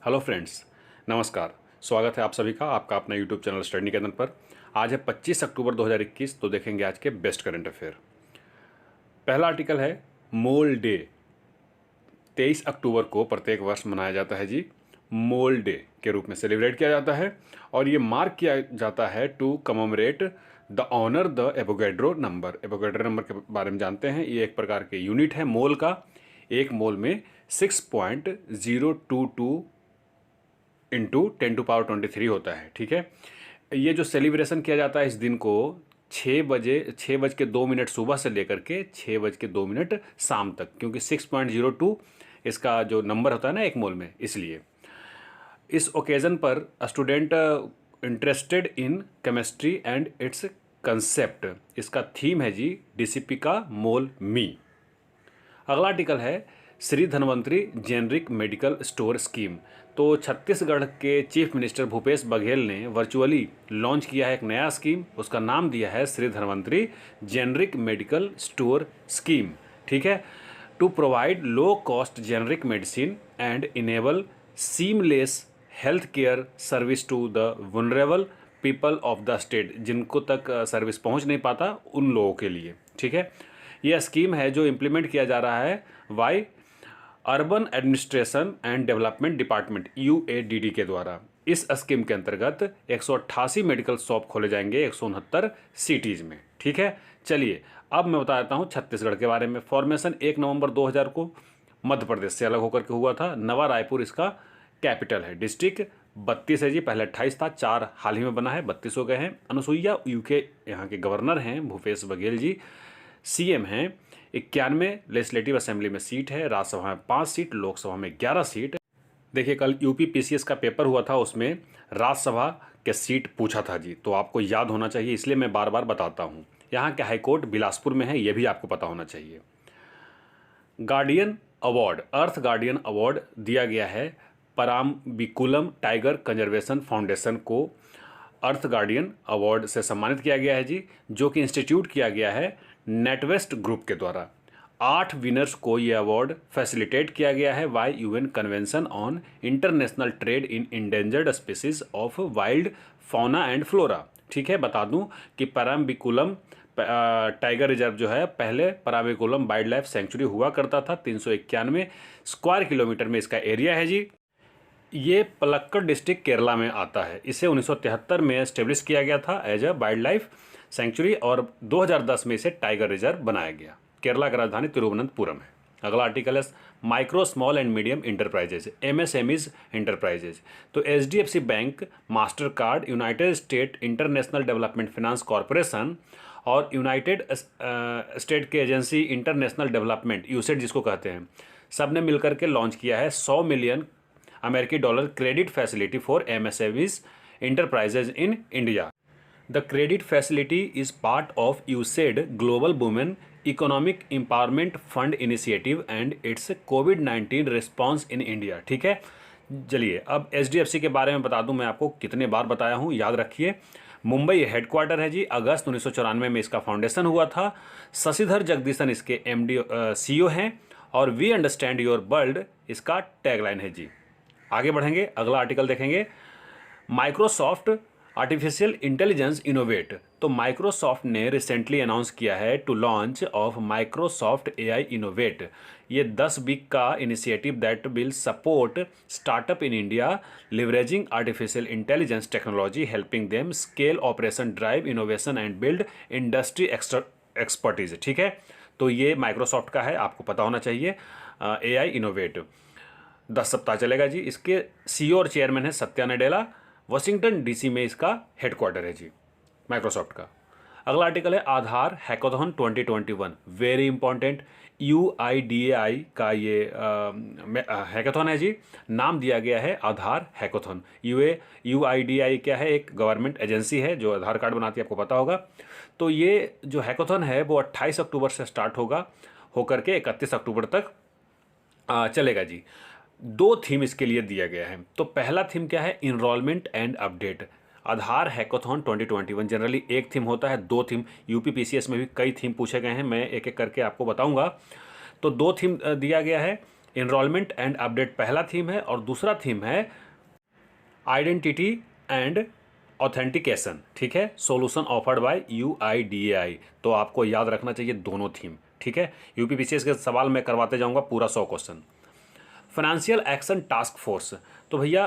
Hello friends, नमस्कार। स्वागत है आप सभी का आपका अपना यूट्यूब चैनल स्टडी निकेतन पर। आज है 25 अक्टूबर 2021। तो देखेंगे आज के बेस्ट करंट अफेयर। पहला आर्टिकल है मोल डे। 23 अक्टूबर को प्रत्येक वर्ष मनाया जाता है जी। मोल डे के रूप में सेलिब्रेट किया जाता है और ये मार्क किया जाता है to commemorate the honour the Avogadro number. Avogadro number के बारे में जानते हैं। ये एक प्रकार के यूनिट है मोल का। एक मोल में 6.022 इंटू 10⁻23 होता है। ठीक है, ये जो सेलिब्रेशन किया जाता है इस दिन को 6 बज के 2 मिनट सुबह से लेकर के 6 बज के 2 मिनट शाम तक, क्योंकि 6.02 इसका जो नंबर होता है ना एक मोल में, इसलिए इस ओकेज़न पर student interested in chemistry and it's concept, इसका थीम है जी डीसीपी का मोल मी। अगला आर्टिकल है Shri Dhanvantari generic medical store scheme. तो छत्तीसगढ़ के चीफ मिनिस्टर भूपेश बघेल ने वर्चुअली लॉन्च किया है एक नया स्कीम। उसका नाम दिया है Shri Dhanvantari generic medical store scheme. ठीक है, to provide low cost generic medicine and enable seamless health care service to the vulnerable people of the state, जिनको तक सर्विस पहुंच नहीं पाता उन लोगों के लिए। ठीक है, यह स्कीम है जो इम्प्लीमेंट किया जा रहा है by urban administration and development department UADD के द्वारा। इस स्कीम के अंतर्गत 188 मेडिकल शॉप खोले जाएंगे 169 सिटीज़ में। ठीक है, चलिए अब मैं बता देता हूँ छत्तीसगढ़ के बारे में। फॉर्मेशन 1 नवंबर 2000 को मध्य प्रदेश से अलग होकर के हुआ था। नवा रायपुर इसका कैपिटल है। डिस्ट्रिक्ट 32 है जी, पहले 28 था, 4 हाल ही में बना है, 32 हो गए हैं। अनुसुईया यूके यहाँ के गवर्नर हैं। भूपेश बघेल जी सीएम हैं। 91 लेजिस्लेटिव असेंबली में सीट है। राज्यसभा में 5 सीट, लोकसभा में 11 सीट। देखिए कल यूपी पीसीएस का पेपर हुआ था, उसमें राज्यसभा के सीट पूछा था जी, तो आपको याद होना चाहिए, इसलिए मैं बार बार बताता हूँ। यहाँ के हाईकोर्ट बिलासपुर में है, ये भी आपको पता होना चाहिए। गार्डियन अवार्ड, अर्थ गार्डियन अवार्ड दिया गया है पराम्बिकुलम टाइगर कंजर्वेशन फाउंडेशन को। अर्थ गार्डियन अवार्ड से सम्मानित किया गया है जी, जो कि इंस्टीट्यूट किया गया है नेटवेस्ट ग्रुप के द्वारा। 8 विनर्स को यह अवार्ड फैसिलिटेट किया गया है bye UN convention on international trade in endangered species of wild fauna and flora. ठीक है, बता दूं कि पराम्बिकुलम टाइगर रिजर्व जो है, पहले पराम्बिकुलम वाइल्ड लाइफ सेंचुरी हुआ करता था। 391 स्क्वायर किलोमीटर में इसका एरिया है जी। ये पलक्कड़ डिस्ट्रिक्ट केरला में आता है। इसे 1973 में एस्टेब्लिश किया गया था as a wild life sanctuary और 2010 में इसे टाइगर रिजर्व बनाया गया। केरला की राजधानी तिरुवनंतपुरम है। अगला आर्टिकल है micro small and medium enterprises, MSMEs enterprises. तो HDFC bank, master card, united state international development finance corporation और यूनाइटेड स्टेट की एजेंसी इंटरनेशनल डेवलपमेंट यूसेड जिसको कहते हैं, सब ने मिलकर के लॉन्च किया है 100 मिलियन अमेरिकी dollar credit facility for MSMEs enterprises in India. The credit facility is part of USAID Global Women Economic Empowerment Fund Initiative and its COVID-19 response in India। ठीक है, चलिए अब एचडीएफसी के बारे में बता दूं। मैं आपको कितने बार बताया हूं, याद रखिए। मुंबई हेडक्वार्टर है जी। अगस्त 1994 में इसका फाउंडेशन हुआ था। शशिधर जगदीशन इसके एमडी सीईओ हैं और वी अंडरस्टैंड योर वर्ल्ड इसका टैगलाइन है जी। आगे बढ़ेंगे, अगला आर्टिकल देखेंगे। Microsoft artificial intelligence innovate. तो माइक्रोसॉफ्ट ने रिसेंटली अनाउंस किया है to launch of Microsoft AI innovate. ये 10 वीक का initiative that will support startup in India leveraging artificial intelligence technology helping them scale operation drive innovation and build industry expertise. ठीक है, तो ये Microsoft का है, आपको पता होना चाहिए। एआई इनोवेट 10 सप्ताह चलेगा जी। इसके सीईओ और चेयरमैन है सत्या नडेला। वाशिंगटन डीसी में इसका हेडक्वार्टर है जी माइक्रोसॉफ्ट का। अगला आर्टिकल है आधार हैकाथॉन 2021, वेरी इंपॉर्टेंट। यूआईडीएआई का ये हैकाथॉन है जी। नाम दिया गया है आधार हैकाथॉन। यूआईडीएआई क्या है, एक गवर्नमेंट एजेंसी है जो आधार कार्ड बनाती है, आपको पता होगा। तो ये जो हैकाथॉन है वो 28 अक्टूबर से स्टार्ट होगा, होकर के 31 अक्टूबर तक चलेगा जी। 2 थीम इसके लिए दिया गया है। तो पहला थीम क्या है, enrollment and update. Aadhaar hackathon 2021 generally एक थीम होता है, 2 थीम। यूपी पीसीएस में भी कई थीम पूछे गए हैं, मैं एक एक करके आपको बताऊंगा। तो 2 थीम दिया गया है। इनरोलमेंट एंड अपडेट पहला थीम है और दूसरा थीम है आइडेंटिटी एंड ऑथेंटिकेशन, ठीक है, सॉल्यूशन ऑफर्ड बाय UIDAI। तो आपको याद रखना चाहिए दोनों थीम, ठीक है। यूपीपीसीएस के सवाल मैं करवाते जाऊंगा पूरा 100 question. Financial action task force, तो भैया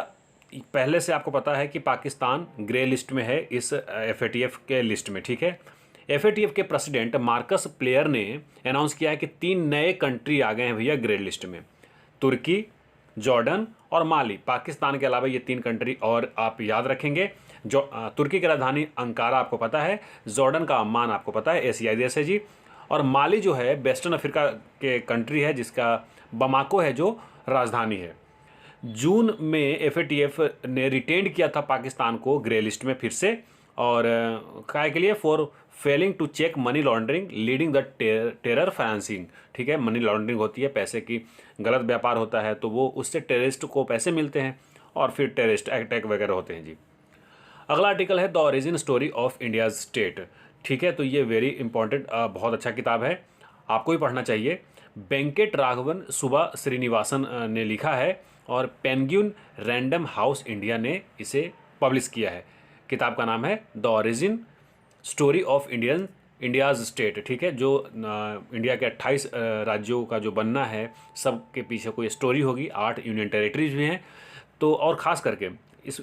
पहले से आपको पता है कि पाकिस्तान ग्रे लिस्ट में है इस FATF के लिस्ट में, ठीक है। FATF के प्रेसिडेंट मार्कस प्लेयर ने अनाउंस किया है कि 3 नए कंट्री आ गए हैं भैया ग्रे लिस्ट में, तुर्की, जॉर्डन और माली। पाकिस्तान के अलावा ये 3 कंट्री और आप याद रखेंगे। जो तुर्की की राजधानी अंकारा आपको पता है, जॉर्डन का अम्मान आपको पता है, एशियाई देश है जी, और माली जो है वेस्टर्न अफ्रीका के कंट्री है जिसका बमाको है जो राजधानी है। जून में FATF ने रिटेंड किया था पाकिस्तान को ग्रे लिस्ट में फिर से, और काय के लिए for failing to check money laundering leading the terror financing, ठीक है। मनी लॉन्ड्रिंग होती है, पैसे की गलत व्यापार होता है तो वो उससे टेररिस्ट को पैसे मिलते हैं और फिर टेररिस्ट अटैक वगैरह होते हैं जी। अगला आर्टिकल है the origin story of India's state, ठीक है। तो ये वेरी इंपॉर्टेंट बहुत अच्छा किताब है, आपको भी पढ़ना चाहिए। वेंकट राघवन सुबा श्रीनिवासन ने लिखा है और पेंगुइन रैंडम हाउस इंडिया ने इसे पब्लिश किया है। किताब का नाम है the origin story of India's state, ठीक है। जो इंडिया के 28 राज्यों का जो बनना है सब के पीछे कोई स्टोरी होगी, 8 यूनियन टेरिटरीज भी हैं। तो और ख़ास करके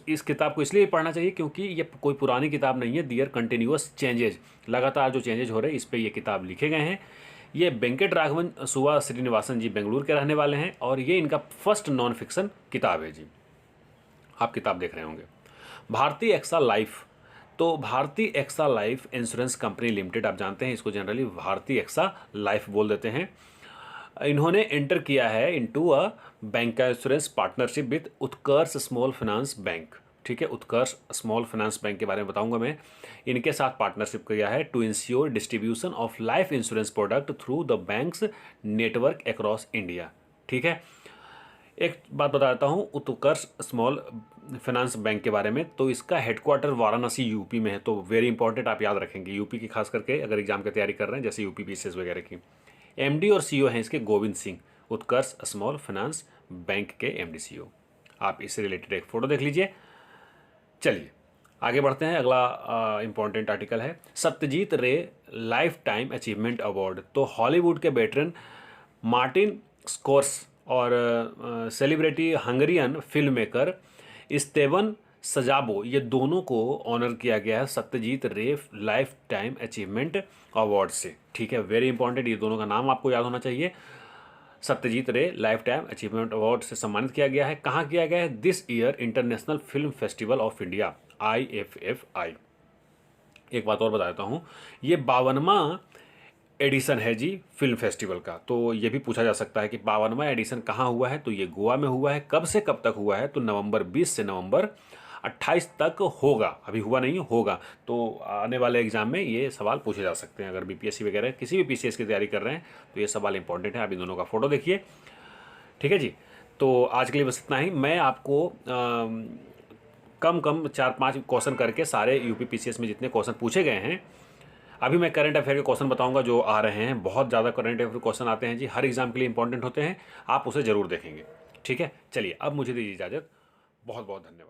इस किताब को इसलिए पढ़ना चाहिए क्योंकि ये कोई पुरानी किताब नहीं है। दियर कंटिन्यूअस चेंजेज, लगातार जो चेंजेज हो रहे हैं इस पर ये किताब लिखे गए हैं। ये वेंकट राघवन सुवा श्रीनिवासन जी बेंगलुरु के रहने वाले हैं और ये इनका फर्स्ट नॉन फिक्शन किताब है जी। आप किताब देख रहे होंगे। भारतीय एक्सा लाइफ, तो Bharti AXA life insurance company limited, आप जानते हैं इसको जनरली भारतीय एक्सा लाइफ बोल देते हैं। इन्होंने एंटर किया है into a bank insurance partnership with Utkarsh small finance bank, ठीक है। उत्कर्ष स्मॉल फाइनेंस बैंक के बारे में बताऊंगा मैं। इनके साथ पार्टनरशिप किया है to insure distribution of life insurance product through the banks network across India, ठीक है। एक बात बताता हूँ उत्कर्ष स्मॉल फाइनेंस बैंक के बारे में। तो इसका हेडक्वार्टर वाराणसी यूपी में है, तो वेरी इंपॉर्टेंट, आप याद रखेंगे यूपी की खास करके अगर एग्जाम की तैयारी कर रहे हैं जैसे UPPCS वगैरह की। MD और CEO हैं इसके गोविंद सिंह, उत्कर्ष स्मॉल फाइनेंस बैंक के MD CEO। आप इससे रिलेटेड एक फ़ोटो देख लीजिए। चलिए आगे बढ़ते हैं। अगला इंपॉर्टेंट आर्टिकल है Satyajit Ray lifetime achievement award. तो हॉलीवुड के वेटरन मार्टिन स्कोर्स और celebrity Hungarian film maker Istvan Szabo, ये दोनों को ऑनर किया गया है Satyajit Ray lifetime achievement award से, ठीक है। वेरी इंपॉर्टेंट, ये दोनों का नाम आपको याद होना चाहिए। Satyajit Ray lifetime achievement award से सम्मानित किया गया है। कहाँ किया गया है? This year international film festival of India IFFI। एक बात और बताता हूँ, ये 52वां एडिशन है जी फिल्म फेस्टिवल का। तो ये भी पूछा जा सकता है कि 52वां एडिशन कहाँ हुआ है, तो ये गोवा में हुआ है। कब से कब तक हुआ है? तो नवंबर 20 से नवंबर 28 तक होगा, अभी हुआ नहीं होगा। तो आने वाले एग्जाम में ये सवाल पूछे जा सकते हैं। अगर BPSC वगैरह किसी भी PCS की तैयारी कर रहे हैं तो ये सवाल इंपॉर्टेंट है। आप इन दोनों का फोटो देखिए, ठीक है जी। तो आज के लिए बस इतना ही। मैं आपको कम 4-5 क्वेश्चन करके सारे UPPCS में जितने क्वेश्चन पूछे गए हैं, अभी मैं करंट अफेयर के क्वेश्चन बताऊंगा जो आ रहे हैं। बहुत ज़्यादा करंट अफेयर क्वेश्चन आते हैं जी, हर एग्जाम के लिए इंपॉर्टेंट होते हैं, आप उसे ज़रूर देखेंगे, ठीक है। चलिए अब मुझे दीजिए इजाज़त, बहुत बहुत धन्यवाद।